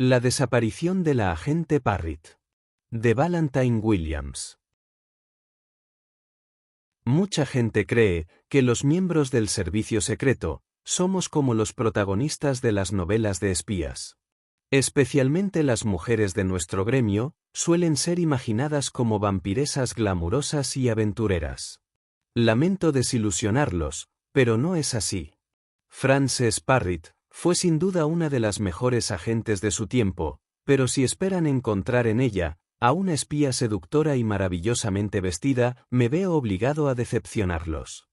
La desaparición de la agente Parrott. De Valentine Williams. Mucha gente cree que los miembros del servicio secreto somos como los protagonistas de las novelas de espías. Especialmente las mujeres de nuestro gremio suelen ser imaginadas como vampiresas glamurosas y aventureras. Lamento desilusionarlos, pero no es así. Frances Parrott fue sin duda una de las mejores agentes de su tiempo, pero si esperan encontrar en ella a una espía seductora y maravillosamente vestida, me veo obligado a decepcionarlos.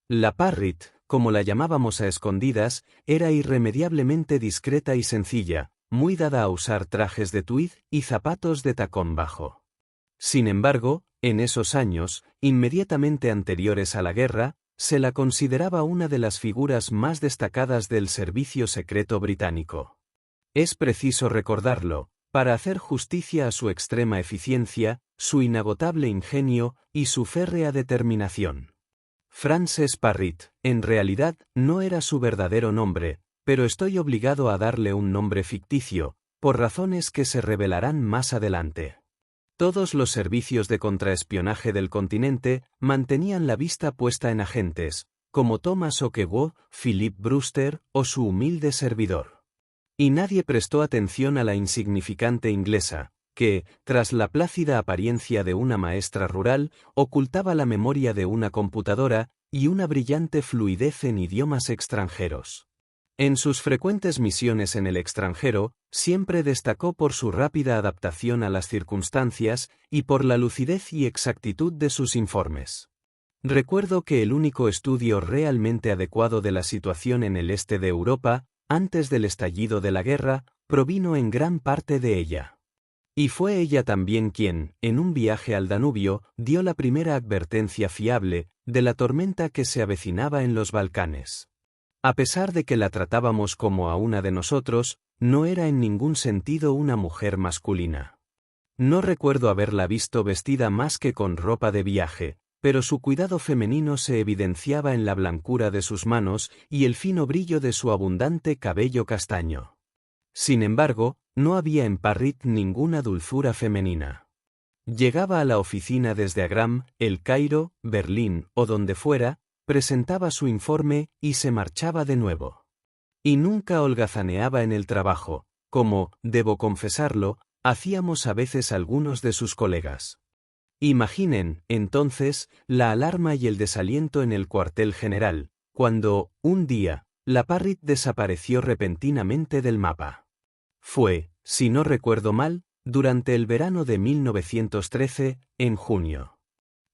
La Parrott, como la llamábamos a escondidas, era irremediablemente discreta y sencilla, muy dada a usar trajes de tweed y zapatos de tacón bajo. Sin embargo, en esos años, inmediatamente anteriores a la guerra, se la consideraba una de las figuras más destacadas del servicio secreto británico. Es preciso recordarlo, para hacer justicia a su extrema eficiencia, su inagotable ingenio y su férrea determinación. Frances Parrott, en realidad, no era su verdadero nombre, pero estoy obligado a darle un nombre ficticio, por razones que se revelarán más adelante. Todos los servicios de contraespionaje del continente mantenían la vista puesta en agentes, como Thomas Okewo, Philip Brewster o su humilde servidor. Y nadie prestó atención a la insignificante inglesa, que, tras la plácida apariencia de una maestra rural, ocultaba la memoria de una computadora y una brillante fluidez en idiomas extranjeros. En sus frecuentes misiones en el extranjero, siempre destacó por su rápida adaptación a las circunstancias y por la lucidez y exactitud de sus informes. Recuerdo que el único estudio realmente adecuado de la situación en el este de Europa, antes del estallido de la guerra, provino en gran parte de ella. Y fue ella también quien, en un viaje al Danubio, dio la primera advertencia fiable de la tormenta que se avecinaba en los Balcanes. A pesar de que la tratábamos como a una de nosotros, no era en ningún sentido una mujer masculina. No recuerdo haberla visto vestida más que con ropa de viaje, pero su cuidado femenino se evidenciaba en la blancura de sus manos y el fino brillo de su abundante cabello castaño. Sin embargo, no había en Parrott ninguna dulzura femenina. Llegaba a la oficina desde Agram, El Cairo, Berlín o donde fuera, presentaba su informe y se marchaba de nuevo. Y nunca holgazaneaba en el trabajo, como, debo confesarlo, hacíamos a veces algunos de sus colegas. Imaginen, entonces, la alarma y el desaliento en el cuartel general, cuando, un día, la Parrott desapareció repentinamente del mapa. Fue, si no recuerdo mal, durante el verano de 1913, en junio.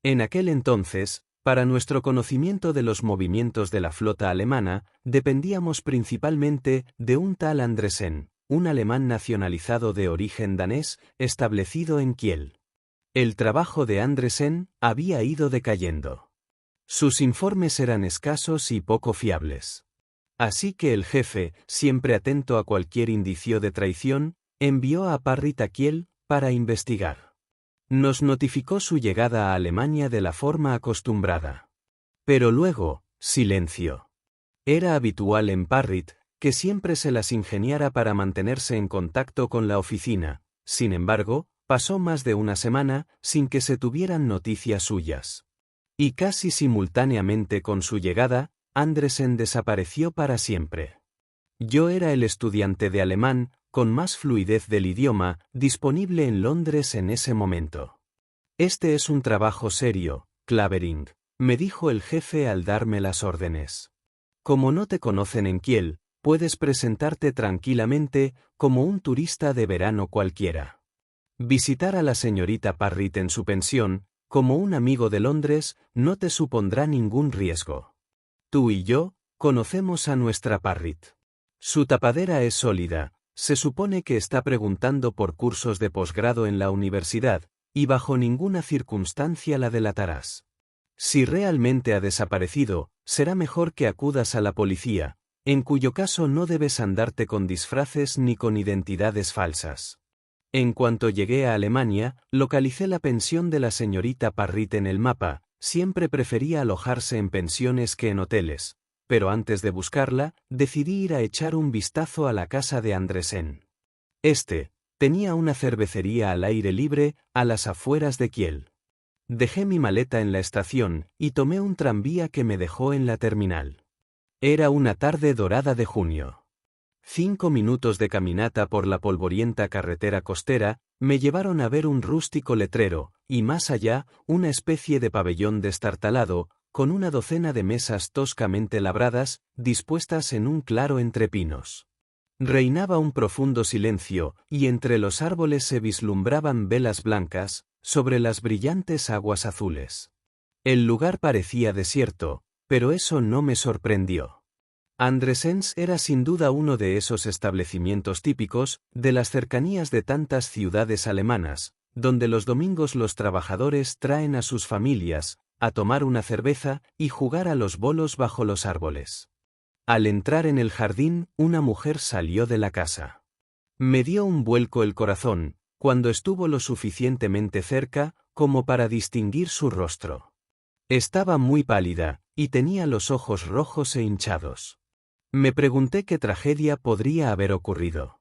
En aquel entonces, para nuestro conocimiento de los movimientos de la flota alemana, dependíamos principalmente de un tal Andresen, un alemán nacionalizado de origen danés, establecido en Kiel. El trabajo de Andresen había ido decayendo. Sus informes eran escasos y poco fiables. Así que el jefe, siempre atento a cualquier indicio de traición, envió a Parrott a Kiel para investigar. Nos notificó su llegada a Alemania de la forma acostumbrada. Pero luego, silencio. Era habitual en Parrott que siempre se las ingeniara para mantenerse en contacto con la oficina. Sin embargo, pasó más de una semana sin que se tuvieran noticias suyas. Y casi simultáneamente con su llegada, Andresen desapareció para siempre. Yo era el estudiante de alemán, con más fluidez del idioma, disponible en Londres en ese momento. Este es un trabajo serio, Clavering, me dijo el jefe al darme las órdenes. Como no te conocen en Kiel, puedes presentarte tranquilamente como un turista de verano cualquiera. Visitar a la señorita Parrott en su pensión, como un amigo de Londres, no te supondrá ningún riesgo. Tú y yo, conocemos a nuestra Parrott. Su tapadera es sólida, se supone que está preguntando por cursos de posgrado en la universidad, y bajo ninguna circunstancia la delatarás. Si realmente ha desaparecido, será mejor que acudas a la policía, en cuyo caso no debes andarte con disfraces ni con identidades falsas. En cuanto llegué a Alemania, localicé la pensión de la señorita Parrott en el mapa, siempre prefería alojarse en pensiones que en hoteles, pero antes de buscarla, decidí ir a echar un vistazo a la casa de Andresen. Tenía una cervecería al aire libre, a las afueras de Kiel. Dejé mi maleta en la estación, y tomé un tranvía que me dejó en la terminal. Era una tarde dorada de junio. 5 minutos de caminata por la polvorienta carretera costera, me llevaron a ver un rústico letrero, y más allá, una especie de pabellón destartalado, con una docena de mesas toscamente labradas, dispuestas en un claro entre pinos. Reinaba un profundo silencio, y entre los árboles se vislumbraban velas blancas, sobre las brillantes aguas azules. El lugar parecía desierto, pero eso no me sorprendió. Andresens era sin duda uno de esos establecimientos típicos, de las cercanías de tantas ciudades alemanas, donde los domingos los trabajadores traen a sus familias, a tomar una cerveza y jugar a los bolos bajo los árboles. Al entrar en el jardín, una mujer salió de la casa. Me dio un vuelco el corazón, cuando estuvo lo suficientemente cerca, como para distinguir su rostro. Estaba muy pálida, y tenía los ojos rojos e hinchados. Me pregunté qué tragedia podría haber ocurrido.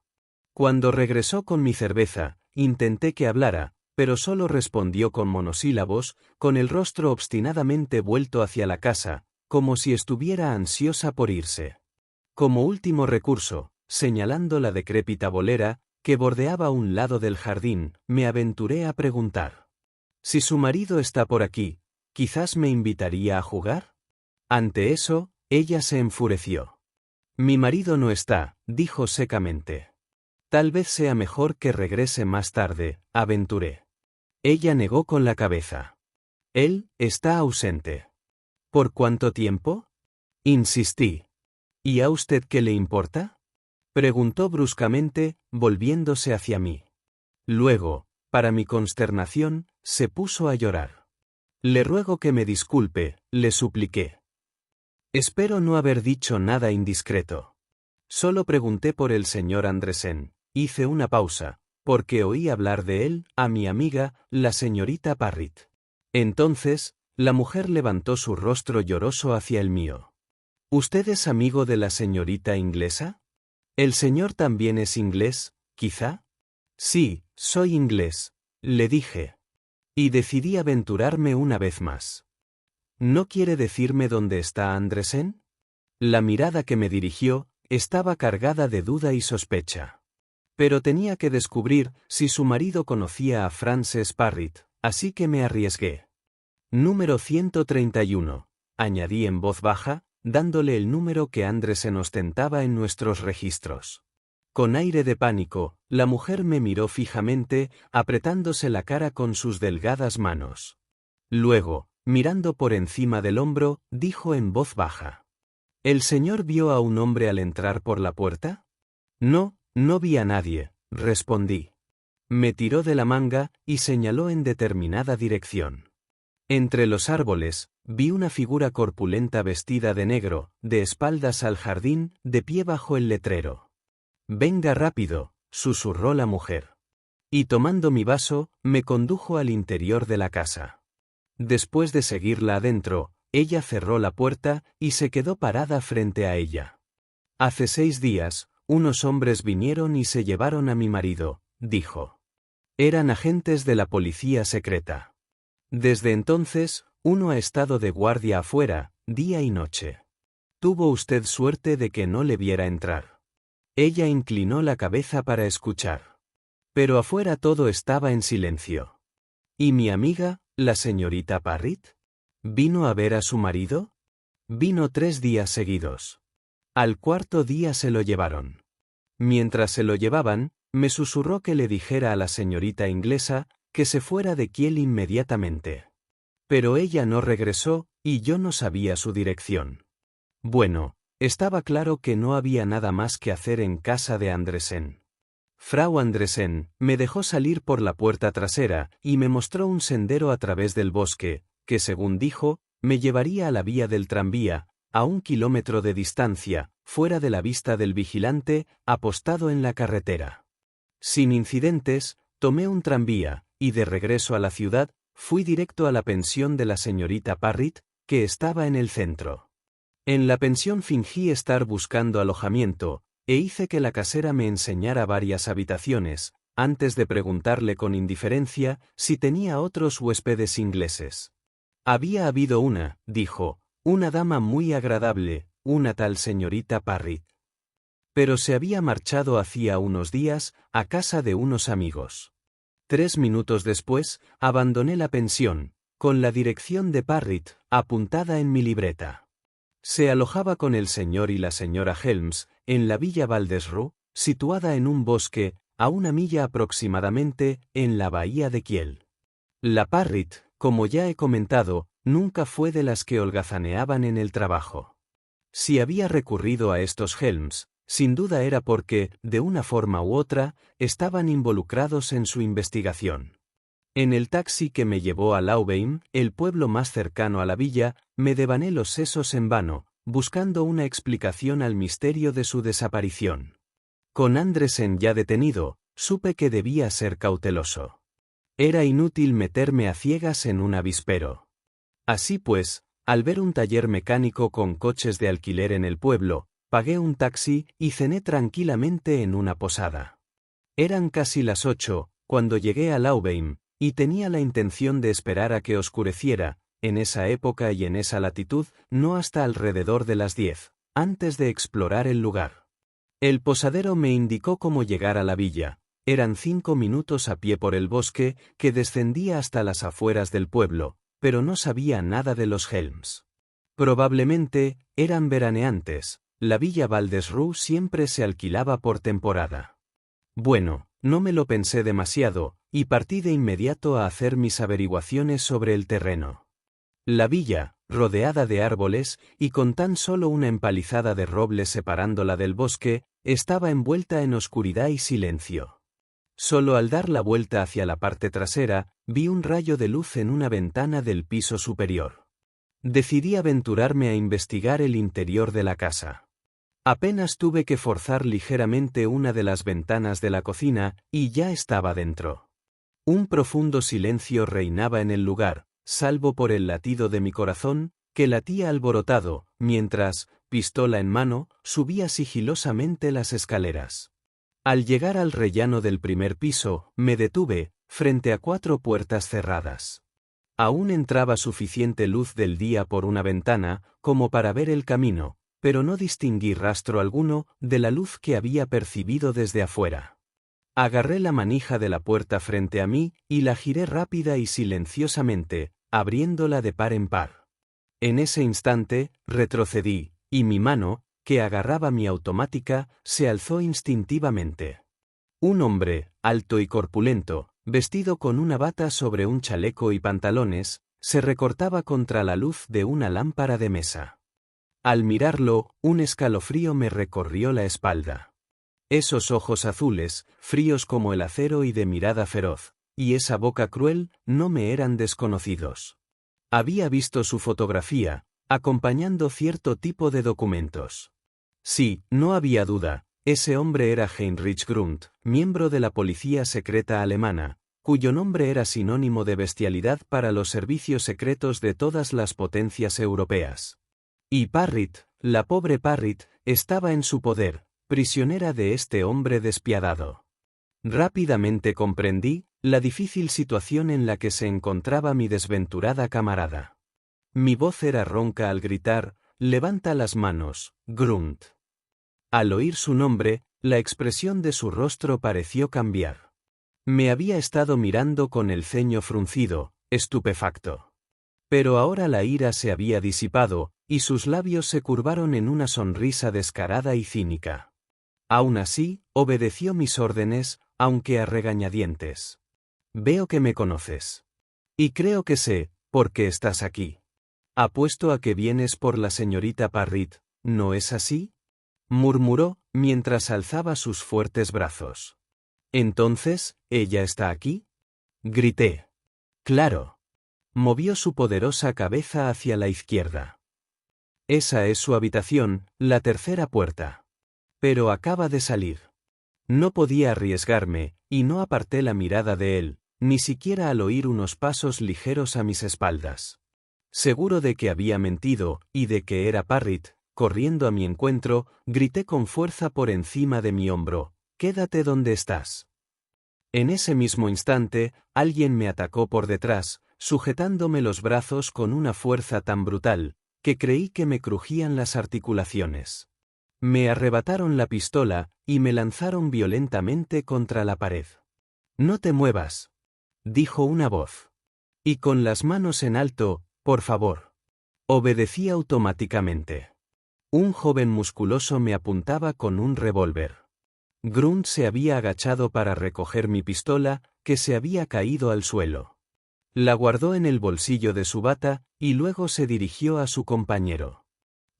Cuando regresó con mi cerveza, intenté que hablara, pero solo respondió con monosílabos, con el rostro obstinadamente vuelto hacia la casa, como si estuviera ansiosa por irse. Como último recurso, señalando la decrépita bolera, que bordeaba un lado del jardín, me aventuré a preguntar: «Si su marido está por aquí, ¿quizás me invitaría a jugar?». Ante eso, ella se enfureció. «Mi marido no está», dijo secamente. «Tal vez sea mejor que regrese más tarde», aventuré. Ella negó con la cabeza. «Él está ausente». «¿Por cuánto tiempo?», insistí. «¿Y a usted qué le importa?», preguntó bruscamente, volviéndose hacia mí. Luego, para mi consternación, se puso a llorar. «Le ruego que me disculpe», le supliqué. «Espero no haber dicho nada indiscreto. Solo pregunté por el señor Andresen». Hice una pausa, porque oí hablar de él a mi amiga, la señorita Parrit. Entonces, la mujer levantó su rostro lloroso hacia el mío. «¿Usted es amigo de la señorita inglesa? ¿El señor también es inglés, quizá?». «Sí, soy inglés», le dije. Y decidí aventurarme una vez más. «¿No quiere decirme dónde está Andresen?». La mirada que me dirigió estaba cargada de duda y sospecha. Pero tenía que descubrir si su marido conocía a Frances Parrit, así que me arriesgué. «Número 131», añadí en voz baja, dándole el número que Andresen ostentaba en nuestros registros. Con aire de pánico, la mujer me miró fijamente, apretándose la cara con sus delgadas manos. Luego, mirando por encima del hombro, dijo en voz baja: «¿El señor vio a un hombre al entrar por la puerta?». «No, no vi a nadie», respondí. Me tiró de la manga y señaló en determinada dirección. Entre los árboles, vi una figura corpulenta vestida de negro, de espaldas al jardín, de pie bajo el letrero. «Venga rápido», susurró la mujer. Y tomando mi vaso, me condujo al interior de la casa. Después de seguirla adentro, ella cerró la puerta y se quedó parada frente a ella. «Hace 6 días, unos hombres vinieron y se llevaron a mi marido», dijo. «Eran agentes de la policía secreta. Desde entonces, uno ha estado de guardia afuera, día y noche. Tuvo usted suerte de que no le viera entrar». Ella inclinó la cabeza para escuchar. Pero afuera todo estaba en silencio. «¿Y mi amiga, la señorita Parrit? ¿Vino a ver a su marido?». «Vino 3 días seguidos. Al 4.º día se lo llevaron. Mientras se lo llevaban, me susurró que le dijera a la señorita inglesa que se fuera de Kiel inmediatamente. Pero ella no regresó, y yo no sabía su dirección». Bueno, estaba claro que no había nada más que hacer en casa de Andresen. Frau Andresen me dejó salir por la puerta trasera y me mostró un sendero a través del bosque, que según dijo, me llevaría a la vía del tranvía, a 1 kilómetro de distancia, fuera de la vista del vigilante, apostado en la carretera. Sin incidentes, tomé un tranvía, y de regreso a la ciudad, fui directo a la pensión de la señorita Parrit, que estaba en el centro. En la pensión fingí estar buscando alojamiento, e hice que la casera me enseñara varias habitaciones, antes de preguntarle con indiferencia si tenía otros huéspedes ingleses. Había habido una, dijo, una dama muy agradable, una tal señorita Parrott. Pero se había marchado hacía unos días, a casa de unos amigos. 3 minutos después, abandoné la pensión, con la dirección de Parrott apuntada en mi libreta. Se alojaba con el señor y la señora Helms, en la villa Baldesrue, situada en un bosque, a 1 milla aproximadamente, en la bahía de Kiel. La Parrott, como ya he comentado, nunca fue de las que holgazaneaban en el trabajo. Si había recurrido a estos Helms, sin duda era porque, de una forma u otra, estaban involucrados en su investigación. En el taxi que me llevó a Louvain, el pueblo más cercano a la villa, me devané los sesos en vano, buscando una explicación al misterio de su desaparición. Con Andresen ya detenido, supe que debía ser cauteloso. Era inútil meterme a ciegas en un avispero. Así pues, al ver un taller mecánico con coches de alquiler en el pueblo, pagué un taxi y cené tranquilamente en una posada. Eran casi las 8, cuando llegué a Louvain, y tenía la intención de esperar a que oscureciera, en esa época y en esa latitud, no hasta alrededor de las 10, antes de explorar el lugar. El posadero me indicó cómo llegar a la villa. Eran 5 minutos a pie por el bosque, que descendía hasta las afueras del pueblo, pero no sabía nada de los Helms. Probablemente, eran veraneantes, la villa Baldesrue siempre se alquilaba por temporada. Bueno, no me lo pensé demasiado, y partí de inmediato a hacer mis averiguaciones sobre el terreno. La villa, rodeada de árboles, y con tan solo una empalizada de robles separándola del bosque, estaba envuelta en oscuridad y silencio. Solo al dar la vuelta hacia la parte trasera, vi un rayo de luz en una ventana del piso superior. Decidí aventurarme a investigar el interior de la casa. Apenas tuve que forzar ligeramente una de las ventanas de la cocina, y ya estaba dentro. Un profundo silencio reinaba en el lugar, salvo por el latido de mi corazón, que latía alborotado, mientras, pistola en mano, subía sigilosamente las escaleras. Al llegar al rellano del primer piso, me detuve, frente a 4 puertas cerradas. Aún entraba suficiente luz del día por una ventana, como para ver el camino, pero no distinguí rastro alguno de la luz que había percibido desde afuera. Agarré la manija de la puerta frente a mí, y la giré rápida y silenciosamente, abriéndola de par en par. En ese instante, retrocedí, y mi mano, que agarraba mi automática, se alzó instintivamente. Un hombre, alto y corpulento, vestido con una bata sobre un chaleco y pantalones, se recortaba contra la luz de una lámpara de mesa. Al mirarlo, un escalofrío me recorrió la espalda. Esos ojos azules, fríos como el acero y de mirada feroz, y esa boca cruel, no me eran desconocidos. Había visto su fotografía, acompañando cierto tipo de documentos. Sí, no había duda, ese hombre era Heinrich Grund, miembro de la policía secreta alemana, cuyo nombre era sinónimo de bestialidad para los servicios secretos de todas las potencias europeas. Y Parrott, la pobre Parrott, estaba en su poder, prisionera de este hombre despiadado. Rápidamente comprendí la difícil situación en la que se encontraba mi desventurada camarada. Mi voz era ronca al gritar, «Levanta las manos, Grund». Al oír su nombre, la expresión de su rostro pareció cambiar. Me había estado mirando con el ceño fruncido, estupefacto. Pero ahora la ira se había disipado, y sus labios se curvaron en una sonrisa descarada y cínica. Aún así, obedeció mis órdenes, aunque a regañadientes. «Veo que me conoces. Y creo que sé, por qué estás aquí. Apuesto a que vienes por la señorita Parrott, ¿no es así?», murmuró, mientras alzaba sus fuertes brazos. «¿Entonces, ella está aquí?», grité. «Claro». Movió su poderosa cabeza hacia la izquierda. «Esa es su habitación, la tercera puerta. Pero acaba de salir». No podía arriesgarme, y no aparté la mirada de él, ni siquiera al oír unos pasos ligeros a mis espaldas. Seguro de que había mentido, y de que era Parrott, corriendo a mi encuentro, grité con fuerza por encima de mi hombro: «¡Quédate donde estás!». En ese mismo instante, alguien me atacó por detrás, sujetándome los brazos con una fuerza tan brutal, que creí que me crujían las articulaciones. Me arrebataron la pistola, y me lanzaron violentamente contra la pared. «No te muevas», dijo una voz. «Y con las manos en alto, por favor». Obedecí automáticamente. Un joven musculoso me apuntaba con un revólver. Grunt se había agachado para recoger mi pistola, que se había caído al suelo. La guardó en el bolsillo de su bata, y luego se dirigió a su compañero.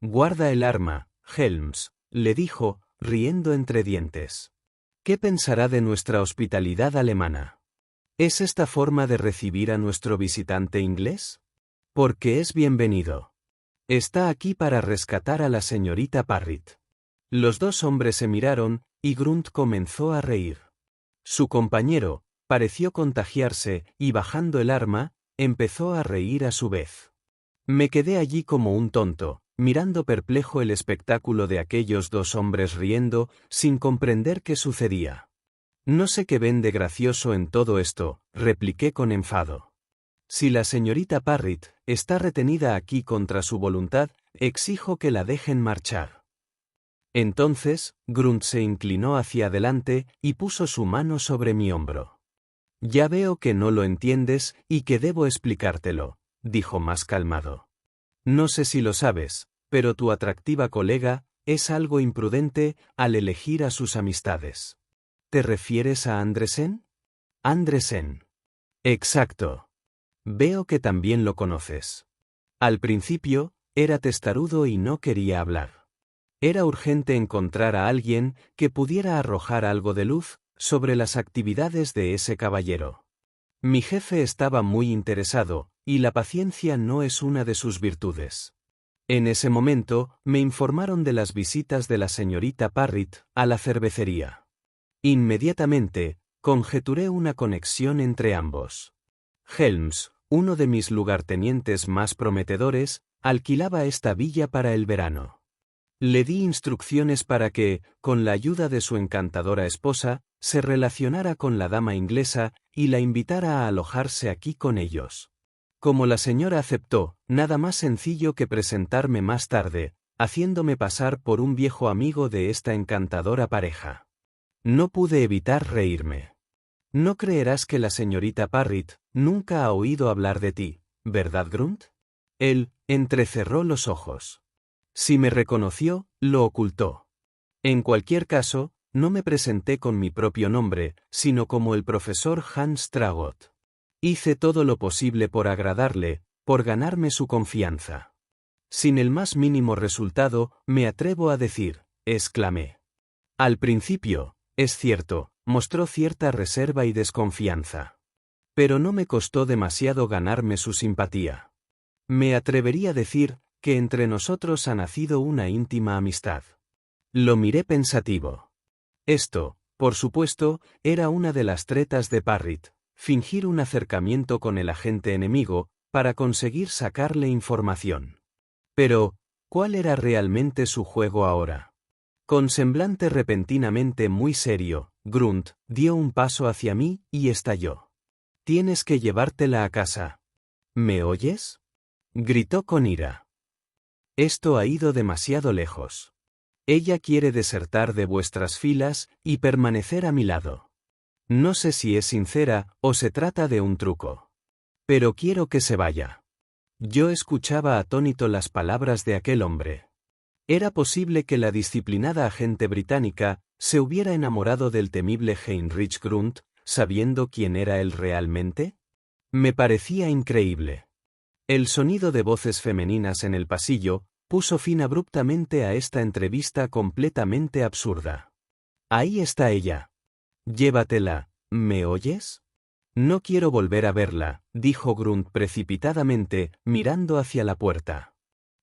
«Guarda el arma, Helms», le dijo, riendo entre dientes. «¿Qué pensará de nuestra hospitalidad alemana? ¿Es esta forma de recibir a nuestro visitante inglés? Porque es bienvenido. Está aquí para rescatar a la señorita Parritt». Los dos hombres se miraron, y Grunt comenzó a reír. Su compañero pareció contagiarse, y bajando el arma, empezó a reír a su vez. Me quedé allí como un tonto, mirando perplejo el espectáculo de aquellos dos hombres riendo, sin comprender qué sucedía. «No sé qué ven de gracioso en todo esto», repliqué con enfado. «Si la señorita Parritt está retenida aquí contra su voluntad, exijo que la dejen marchar». Entonces, Grunt se inclinó hacia adelante y puso su mano sobre mi hombro. «Ya veo que no lo entiendes y que debo explicártelo», dijo más calmado. «No sé si lo sabes, pero tu atractiva colega es algo imprudente al elegir a sus amistades». «¿Te refieres a Andresen?» «Andresen». «Exacto. Veo que también lo conoces». Al principio, era testarudo y no quería hablar. Era urgente encontrar a alguien que pudiera arrojar algo de luz sobre las actividades de ese caballero. Mi jefe estaba muy interesado, y la paciencia no es una de sus virtudes. En ese momento, me informaron de las visitas de la señorita Parritt a la cervecería. Inmediatamente, conjeturé una conexión entre ambos. Helms, uno de mis lugartenientes más prometedores, alquilaba esta villa para el verano. Le di instrucciones para que, con la ayuda de su encantadora esposa, se relacionara con la dama inglesa y la invitara a alojarse aquí con ellos. Como la señora aceptó, nada más sencillo que presentarme más tarde, haciéndome pasar por un viejo amigo de esta encantadora pareja. No pude evitar reírme. «No creerás que la señorita Parritt nunca ha oído hablar de ti, ¿verdad, Grunt?». Él entrecerró los ojos. Si me reconoció, lo ocultó. En cualquier caso, no me presenté con mi propio nombre, sino como el profesor Hans Tragot. Hice todo lo posible por agradarle, por ganarme su confianza. Sin el más mínimo resultado, me atrevo a decir, exclamé. Al principio, es cierto, mostró cierta reserva y desconfianza. Pero no me costó demasiado ganarme su simpatía. Me atrevería a decir que entre nosotros ha nacido una íntima amistad. Lo miré pensativo. Esto, por supuesto, era una de las tretas de Parritt, fingir un acercamiento con el agente enemigo, para conseguir sacarle información. Pero, ¿cuál era realmente su juego ahora? Con semblante repentinamente muy serio, Grunt dio un paso hacia mí y estalló. «Tienes que llevártela a casa». «¿Me oyes?», gritó con ira. «Esto ha ido demasiado lejos. Ella quiere desertar de vuestras filas y permanecer a mi lado. No sé si es sincera o se trata de un truco. Pero quiero que se vaya». Yo escuchaba atónito las palabras de aquel hombre. ¿Era posible que la disciplinada agente británica se hubiera enamorado del temible Heinrich Grunt, sabiendo quién era él realmente? Me parecía increíble. El sonido de voces femeninas en el pasillo puso fin abruptamente a esta entrevista completamente absurda. «Ahí está ella. Llévatela, ¿me oyes?». «No quiero volver a verla», dijo Grunt precipitadamente, mirando hacia la puerta.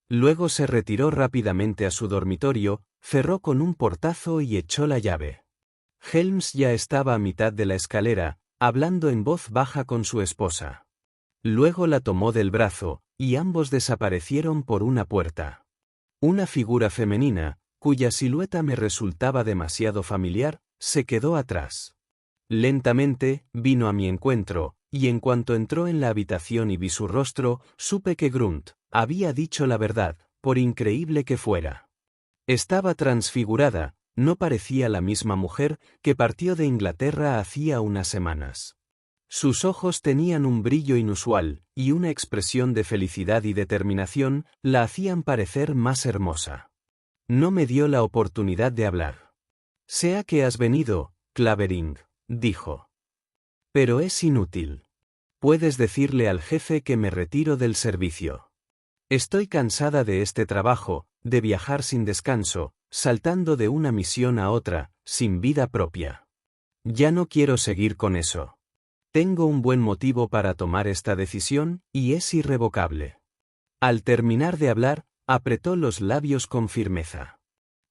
Luego se retiró rápidamente a su dormitorio, cerró con un portazo y echó la llave. Helms ya estaba a mitad de la escalera, hablando en voz baja con su esposa. Luego la tomó del brazo, y ambos desaparecieron por una puerta. Una figura femenina, cuya silueta me resultaba demasiado familiar, se quedó atrás. Lentamente, vino a mi encuentro, y en cuanto entró en la habitación y vi su rostro, supe que Grunt había dicho la verdad, por increíble que fuera. Estaba transfigurada, no parecía la misma mujer que partió de Inglaterra hacía unas semanas. Sus ojos tenían un brillo inusual, y una expresión de felicidad y determinación la hacían parecer más hermosa. No me dio la oportunidad de hablar. «Sé a qué has venido, Clavering», dijo. «Pero es inútil. Puedes decirle al jefe que me retiro del servicio. Estoy cansada de este trabajo, de viajar sin descanso, saltando de una misión a otra, sin vida propia. Ya no quiero seguir con eso. Tengo un buen motivo para tomar esta decisión, y es irrevocable». Al terminar de hablar, apretó los labios con firmeza.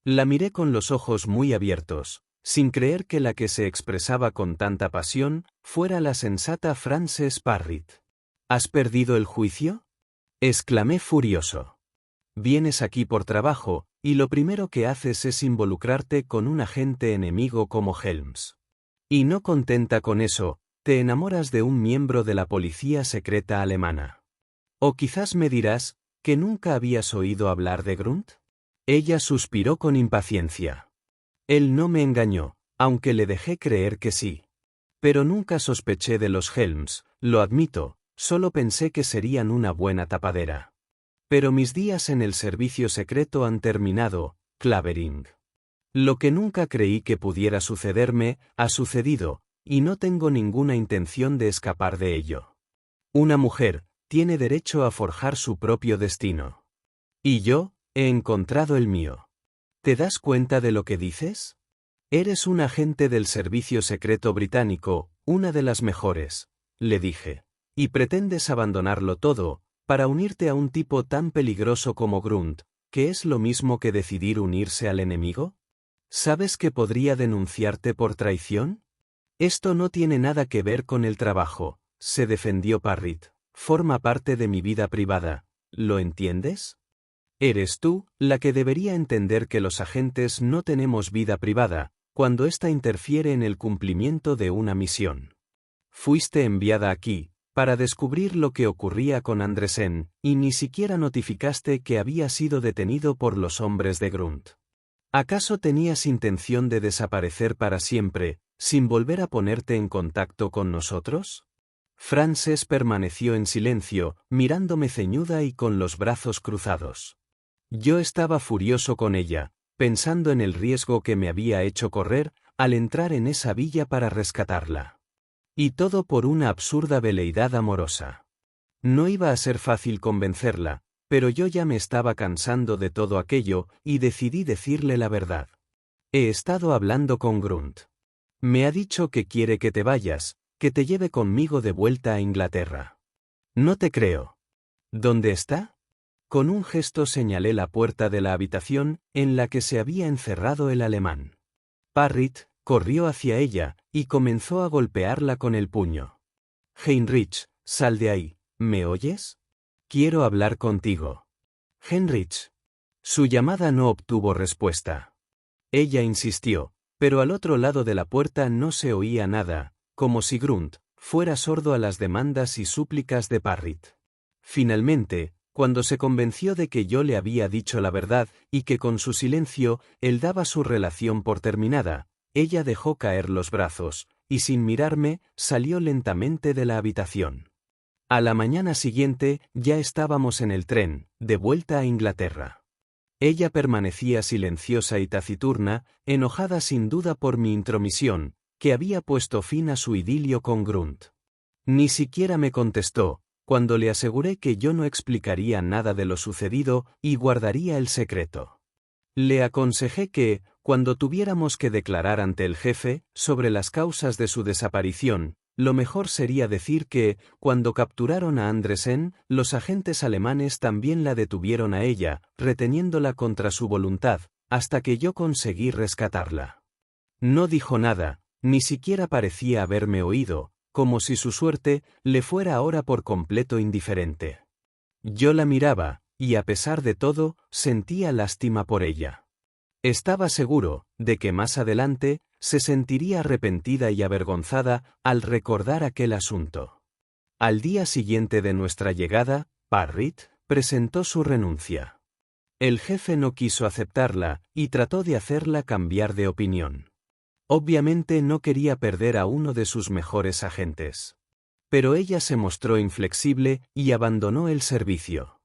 La miré con los ojos muy abiertos, sin creer que la que se expresaba con tanta pasión fuera la sensata Frances Parritt. «¿Has perdido el juicio?», exclamé furioso. «Vienes aquí por trabajo, y lo primero que haces es involucrarte con un agente enemigo como Helms. Y no contenta con eso, te enamoras de un miembro de la policía secreta alemana. O quizás me dirás que nunca habías oído hablar de Grunt». Ella suspiró con impaciencia. Él no me engañó, aunque le dejé creer que sí. Pero nunca sospeché de los Helms, lo admito, solo pensé que serían una buena tapadera. Pero mis días en el servicio secreto han terminado, Clavering. Lo que nunca creí que pudiera sucederme, ha sucedido, y no tengo ninguna intención de escapar de ello. Una mujer tiene derecho a forjar su propio destino. Y yo he encontrado el mío. ¿Te das cuenta de lo que dices? Eres un agente del servicio secreto británico, una de las mejores, le dije, y pretendes abandonarlo todo, para unirte a un tipo tan peligroso como Grunt, que es lo mismo que decidir unirse al enemigo. ¿Sabes que podría denunciarte por traición? Esto no tiene nada que ver con el trabajo, se defendió Parritt. Forma parte de mi vida privada, ¿lo entiendes? Eres tú la que debería entender que los agentes no tenemos vida privada, cuando ésta interfiere en el cumplimiento de una misión. Fuiste enviada aquí, para descubrir lo que ocurría con Andresen, y ni siquiera notificaste que había sido detenido por los hombres de Grunt. ¿Acaso tenías intención de desaparecer para siempre, sin volver a ponerte en contacto con nosotros? Frances permaneció en silencio, mirándome ceñuda y con los brazos cruzados. Yo estaba furioso con ella, pensando en el riesgo que me había hecho correr al entrar en esa villa para rescatarla. Y todo por una absurda veleidad amorosa. No iba a ser fácil convencerla, pero yo ya me estaba cansando de todo aquello y decidí decirle la verdad. He estado hablando con Grunt. Me ha dicho que quiere que te vayas, que te lleve conmigo de vuelta a Inglaterra. No te creo. ¿Dónde está? Con un gesto señalé la puerta de la habitación en la que se había encerrado el alemán. Parritt corrió hacia ella y comenzó a golpearla con el puño. «Heinrich, sal de ahí, ¿me oyes? Quiero hablar contigo». «Heinrich». Su llamada no obtuvo respuesta. Ella insistió, pero al otro lado de la puerta no se oía nada, como si Grunt fuera sordo a las demandas y súplicas de Parritt. Finalmente, cuando se convenció de que yo le había dicho la verdad y que con su silencio él daba su relación por terminada, ella dejó caer los brazos, y sin mirarme, salió lentamente de la habitación. A la mañana siguiente, ya estábamos en el tren, de vuelta a Inglaterra. Ella permanecía silenciosa y taciturna, enojada sin duda por mi intromisión, que había puesto fin a su idilio con Grunt. Ni siquiera me contestó, cuando le aseguré que yo no explicaría nada de lo sucedido y guardaría el secreto. Le aconsejé que, cuando tuviéramos que declarar ante el jefe sobre las causas de su desaparición, lo mejor sería decir que, cuando capturaron a Andresen, los agentes alemanes también la detuvieron a ella, reteniéndola contra su voluntad, hasta que yo conseguí rescatarla. No dijo nada, ni siquiera parecía haberme oído, como si su suerte le fuera ahora por completo indiferente. Yo la miraba, y a pesar de todo, sentía lástima por ella. Estaba seguro de que más adelante se sentiría arrepentida y avergonzada al recordar aquel asunto. Al día siguiente de nuestra llegada, Parrit presentó su renuncia. El jefe no quiso aceptarla y trató de hacerla cambiar de opinión. Obviamente no quería perder a uno de sus mejores agentes. Pero ella se mostró inflexible y abandonó el servicio.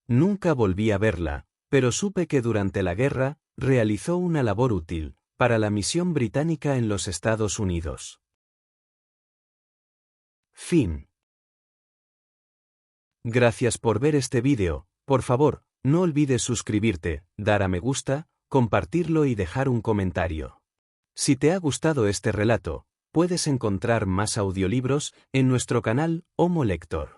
Nunca volví a verla, pero supe que durante la guerra realizó una labor útil para la misión británica en los Estados Unidos. Fin. Gracias por ver este vídeo. Por favor, no olvides suscribirte, dar a me gusta, compartirlo y dejar un comentario. Si te ha gustado este relato, puedes encontrar más audiolibros en nuestro canal Homo Lector.